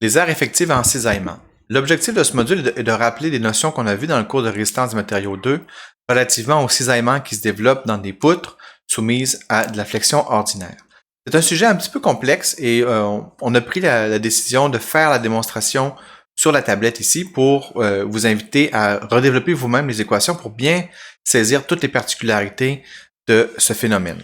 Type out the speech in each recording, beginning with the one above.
Les aires effectives en cisaillement. L'objectif de ce module est de rappeler des notions qu'on a vues dans le cours de résistance des matériaux 2 relativement au cisaillement qui se développe dans des poutres soumises à de la flexion ordinaire. C'est un sujet un petit peu complexe et on a pris la décision de faire la démonstration sur la tablette ici pour vous inviter à redévelopper vous-même les équations pour bien saisir toutes les particularités de ce phénomène.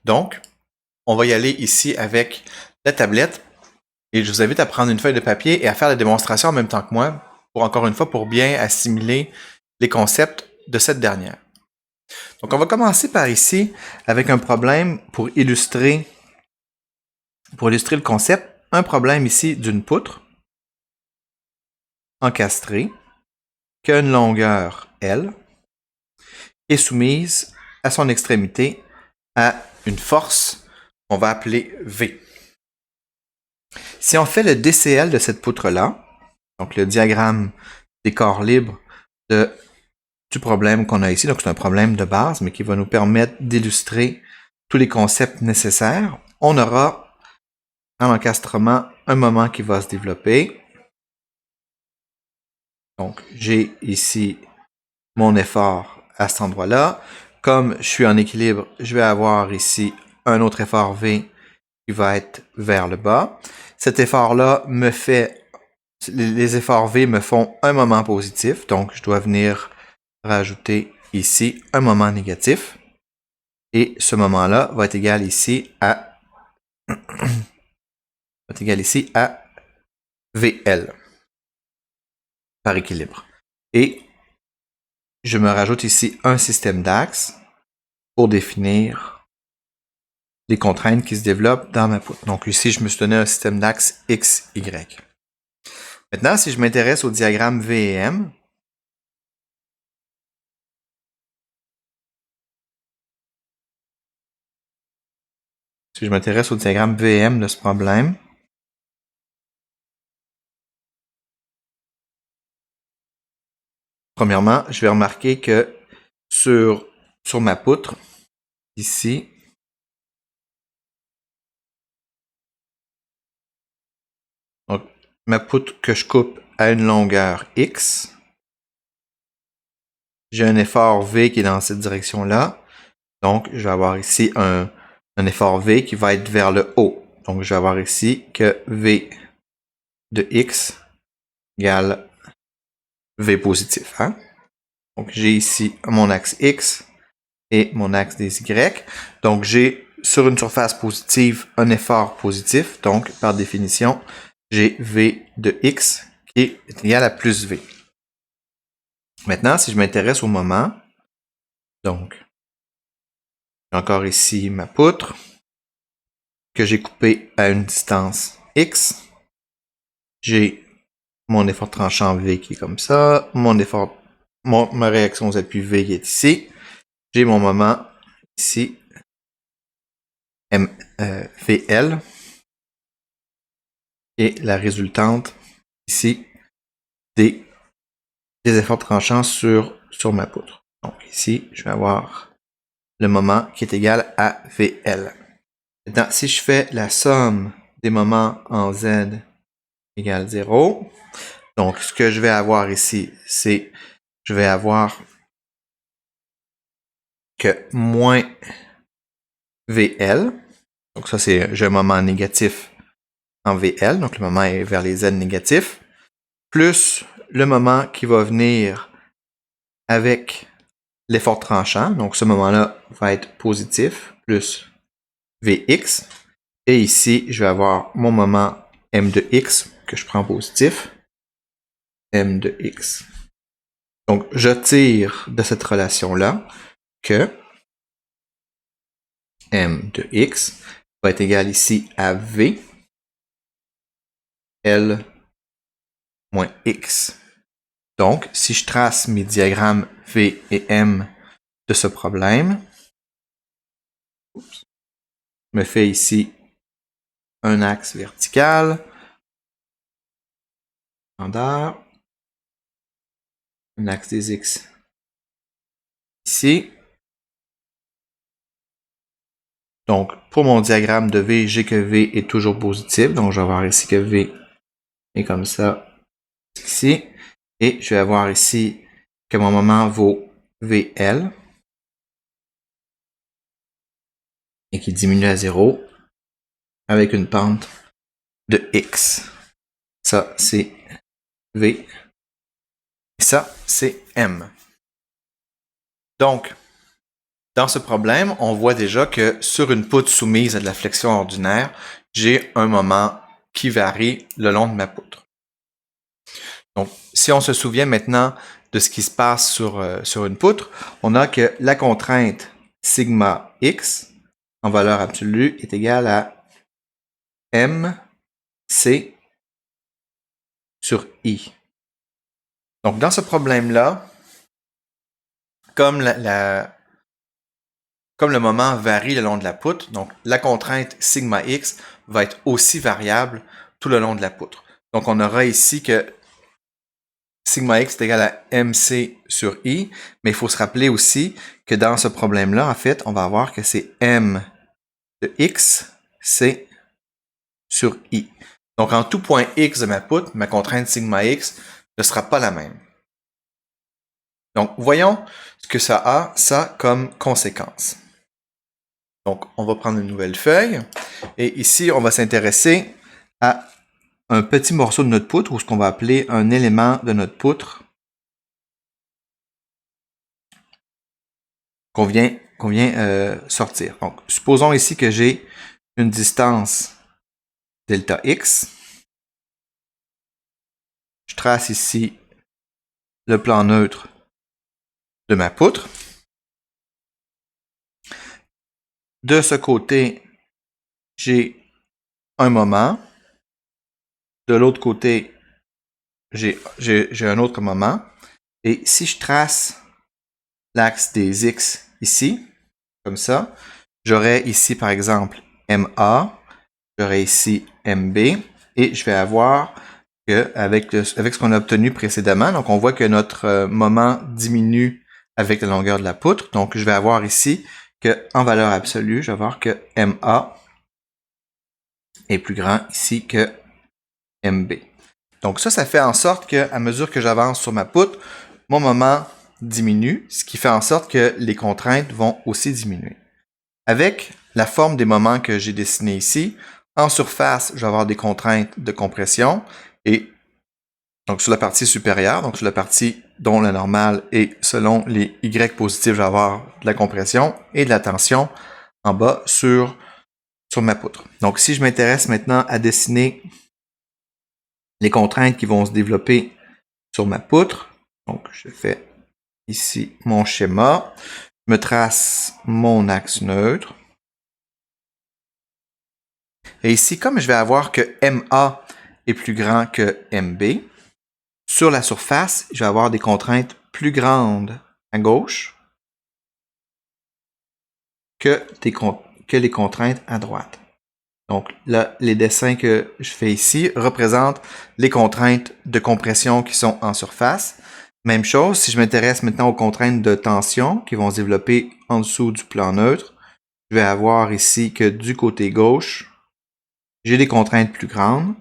Donc, on va y aller ici avec la tablette. Et je vous invite à prendre une feuille de papier et à faire la démonstration en même temps que moi, encore une fois, pour bien assimiler les concepts de cette dernière. Donc, on va commencer par ici avec un problème pour illustrer le concept. Un problème ici d'une poutre encastrée qui a une longueur L et soumise à son extrémité à une force qu'on va appeler V. Si on fait le DCL de cette poutre-là, donc le diagramme des corps libres du problème qu'on a ici, donc c'est un problème de base, mais qui va nous permettre d'illustrer tous les concepts nécessaires, on aura en encastrement un moment qui va se développer. Donc, j'ai ici mon effort à cet endroit-là. Comme je suis en équilibre, je vais avoir ici un autre effort V qui va être vers le bas. Cet effort-là me fait... Les efforts V me font un moment positif, donc je dois venir rajouter ici un moment négatif. Et ce moment-là va être égal ici à VL par équilibre. Et je me rajoute ici un système d'axes pour définir les contraintes qui se développent dans ma poutre. Donc ici, je me suis donné un système d'axes X, Y. Maintenant, si je m'intéresse au diagramme V et M, de ce problème, premièrement, je vais remarquer que sur ma poutre, ici, donc, ma poutre que je coupe à une longueur X, j'ai un effort V qui est dans cette direction-là. Donc, je vais avoir ici un effort V qui va être vers le haut. Donc, je vais avoir ici que V de X égale V positif. Hein? Donc, j'ai ici mon axe X et mon axe des Y. Donc, j'ai sur une surface positive un effort positif. Donc, par définition, j'ai V de X qui est égal à plus V. Maintenant, si je m'intéresse au moment, donc, j'ai encore ici ma poutre que j'ai coupée à une distance X. J'ai mon effort tranchant V qui est comme ça, ma réaction Z puis V qui est ici. J'ai mon moment ici, VL, et la résultante ici des efforts tranchants sur ma poutre. Donc ici, je vais avoir le moment qui est égal à VL. Maintenant, si je fais la somme des moments en Z égale 0, donc ce que je vais avoir ici, c'est je vais avoir que moins VL, donc ça c'est j'ai un moment négatif en VL, donc le moment est vers les Z négatifs, plus le moment qui va venir avec l'effort tranchant, donc ce moment-là va être positif, plus Vx, et ici je vais avoir mon moment M de X que je prends positif, M de X. Donc je tire de cette relation-là que M de X va être égal ici à V L moins X. Donc, si je trace mes diagrammes V et M de ce problème, je me fais ici un axe vertical, standard, un axe des X ici. Donc, pour mon diagramme de V, j'ai que V est toujours positif, donc je vais avoir ici que V et comme ça, ici. Et je vais avoir ici que mon moment vaut VL et qui diminue à 0 avec une pente de X. Ça, c'est V. Et ça, c'est M. Donc, dans ce problème, on voit déjà que sur une poutre soumise à de la flexion ordinaire, j'ai un moment qui varie le long de ma poutre. Donc, si on se souvient maintenant de ce qui se passe sur une poutre, on a que la contrainte sigma x en valeur absolue est égale à mc sur i. Donc, dans ce problème-là, comme comme le moment varie le long de la poutre, donc la contrainte sigma x va être aussi variable tout le long de la poutre. Donc, on aura ici que sigma x est égal à mc sur i, mais il faut se rappeler aussi que dans ce problème-là, en fait, on va avoir que c'est m de x, c sur i. Donc, en tout point x de ma poutre, ma contrainte sigma x ne sera pas la même. Donc, voyons ce que ça a, ça, comme conséquence. Donc, on va prendre une nouvelle feuille. Et ici, on va s'intéresser à un petit morceau de notre poutre, ou ce qu'on va appeler un élément de notre poutre qu'on vient sortir. Donc, supposons ici que j'ai une distance delta x. Je trace ici le plan neutre de ma poutre. De ce côté, j'ai un moment. De l'autre côté, j'ai un autre moment. Et si je trace l'axe des x ici, comme ça, j'aurai ici, par exemple, MA, j'aurai ici MB, et je vais avoir que, avec ce qu'on a obtenu précédemment, donc on voit que notre moment diminue avec la longueur de la poutre. Donc, je vais avoir ici que, en valeur absolue, je vais avoir que MA est plus grand ici que MB. Donc ça fait en sorte que, à mesure que j'avance sur ma poutre, mon moment diminue, ce qui fait en sorte que les contraintes vont aussi diminuer. Avec la forme des moments que j'ai dessinés ici, en surface, je vais avoir des contraintes de compression et donc sur la partie supérieure, donc sur la partie dont la normale est selon les Y positifs, je vais avoir de la compression et de la tension en bas sur ma poutre. Donc si je m'intéresse maintenant à dessiner les contraintes qui vont se développer sur ma poutre, donc je fais ici mon schéma, je me trace mon axe neutre. Et ici, comme je vais avoir que MA est plus grand que MB, sur la surface, je vais avoir des contraintes plus grandes à gauche que les contraintes à droite. Donc là, les dessins que je fais ici représentent les contraintes de compression qui sont en surface. Même chose, si je m'intéresse maintenant aux contraintes de tension qui vont se développer en dessous du plan neutre, je vais avoir ici que du côté gauche, j'ai des contraintes plus grandes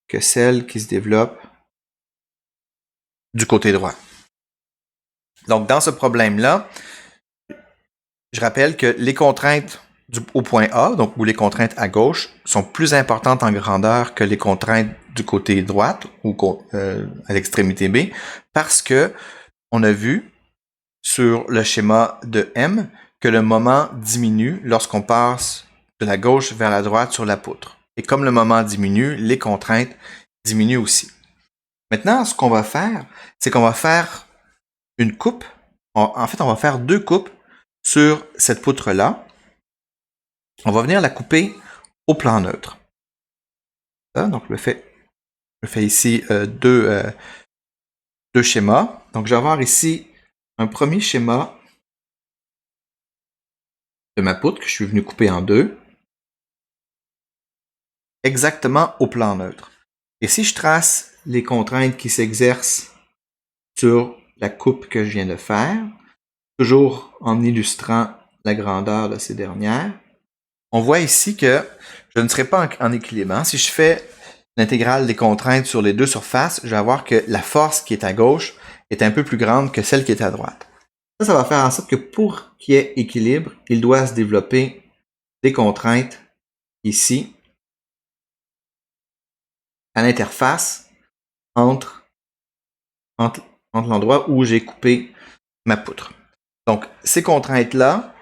que celles qui se développent du côté droit. Donc, dans ce problème-là, je rappelle que les contraintes au point A, donc où les contraintes à gauche, sont plus importantes en grandeur que les contraintes du côté droite ou à l'extrémité B, parce que on a vu sur le schéma de M que le moment diminue lorsqu'on passe de la gauche vers la droite sur la poutre. Et comme le moment diminue, les contraintes diminuent aussi. Maintenant, ce qu'on va faire, c'est qu'on va faire une coupe. En fait, on va faire deux coupes sur cette poutre-là. On va venir la couper au plan neutre. Donc, je fais ici deux schémas. Donc, je vais avoir ici un premier schéma de ma poutre que je suis venu couper en deux, exactement au plan neutre. Et si je trace les contraintes qui s'exercent sur la coupe que je viens de faire, toujours en illustrant la grandeur de ces dernières, on voit ici que je ne serai pas en équilibre. Si je fais l'intégrale des contraintes sur les deux surfaces, je vais avoir que la force qui est à gauche est un peu plus grande que celle qui est à droite. Ça va faire en sorte que pour qu'il y ait équilibre, il doit se développer des contraintes ici, à l'interface entre l'endroit où j'ai coupé ma poutre. Donc, ces contraintes-là,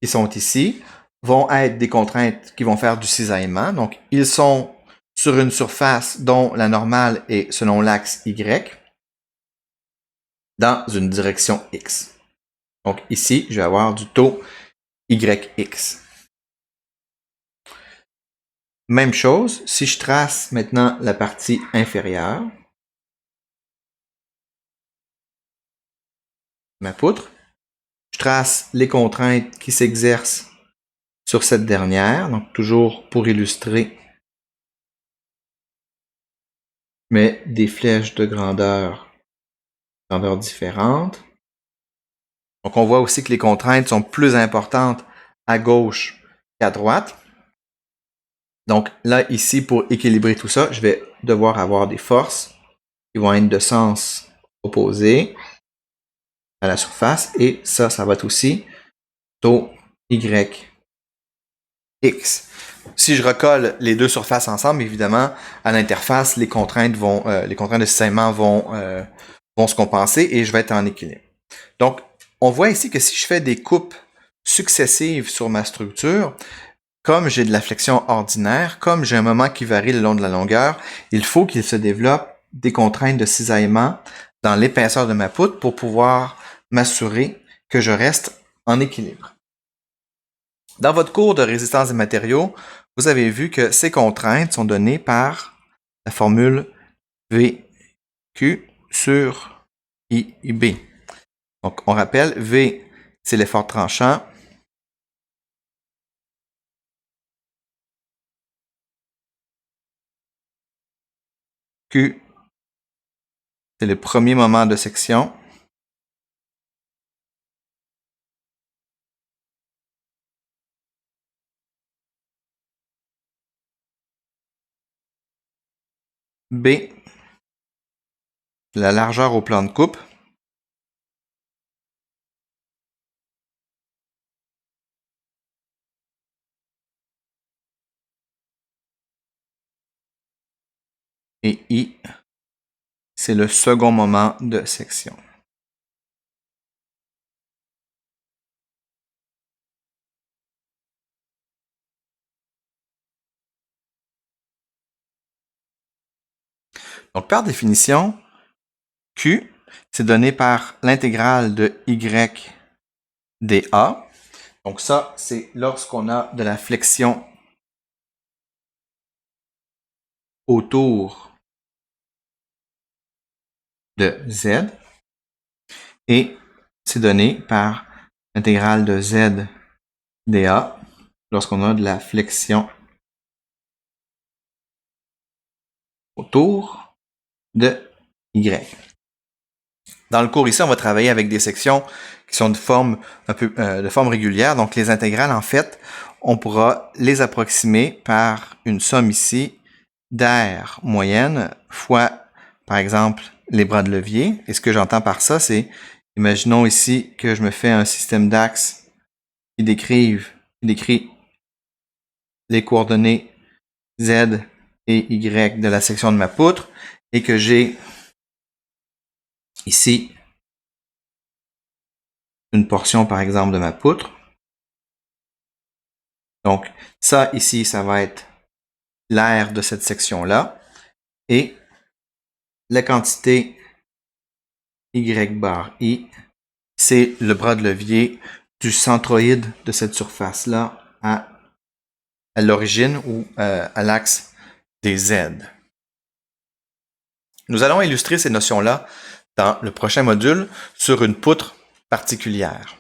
qui sont ici, vont être des contraintes qui vont faire du cisaillement. Donc, ils sont sur une surface dont la normale est selon l'axe Y dans une direction X. Donc, ici, je vais avoir du taux YX. Même chose, si je trace maintenant la partie inférieure, ma poutre, je trace les contraintes qui s'exercent sur cette dernière, donc toujours pour illustrer, mais des flèches de grandeur différentes. Donc on voit aussi que les contraintes sont plus importantes à gauche qu'à droite. Donc là, ici, pour équilibrer tout ça, je vais devoir avoir des forces qui vont être de sens opposé à la surface. Et ça va être aussi taux YX. Si je recolle les deux surfaces ensemble, évidemment, à l'interface, les contraintes de cisaillement vont se compenser et je vais être en équilibre. Donc, on voit ici que si je fais des coupes successives sur ma structure, comme j'ai de la flexion ordinaire, comme j'ai un moment qui varie le long de la longueur, il faut qu'il se développe des contraintes de cisaillement dans l'épaisseur de ma poutre pour pouvoir m'assurer que je reste en équilibre. Dans votre cours de résistance des matériaux, vous avez vu que ces contraintes sont données par la formule VQ sur IB. Donc, on rappelle, V, c'est l'effort tranchant. Q, c'est le premier moment de section. B, la largeur au plan de coupe. Et I, c'est le second moment de section. Donc, par définition, Q, c'est donné par l'intégrale de Y dA. Donc ça, c'est lorsqu'on a de la flexion autour de Z. Et c'est donné par l'intégrale de Z dA lorsqu'on a de la flexion autour de Y. Dans le cours ici, on va travailler avec des sections qui sont de forme régulière. Donc, les intégrales, en fait, on pourra les approximer par une somme ici d'air moyenne fois, par exemple, les bras de levier. Et ce que j'entends par ça, c'est, imaginons ici que je me fais un système d'axes qui décrit les coordonnées Z et Y de la section de ma poutre et que j'ai ici une portion, par exemple, de ma poutre. Donc, ça, ici, ça va être l'air de cette section-là. Et la quantité Y bar I, c'est le bras de levier du centroïde de cette surface-là à l'origine ou à l'axe des Z. Nous allons illustrer ces notions-là dans le prochain module sur une poutre particulière.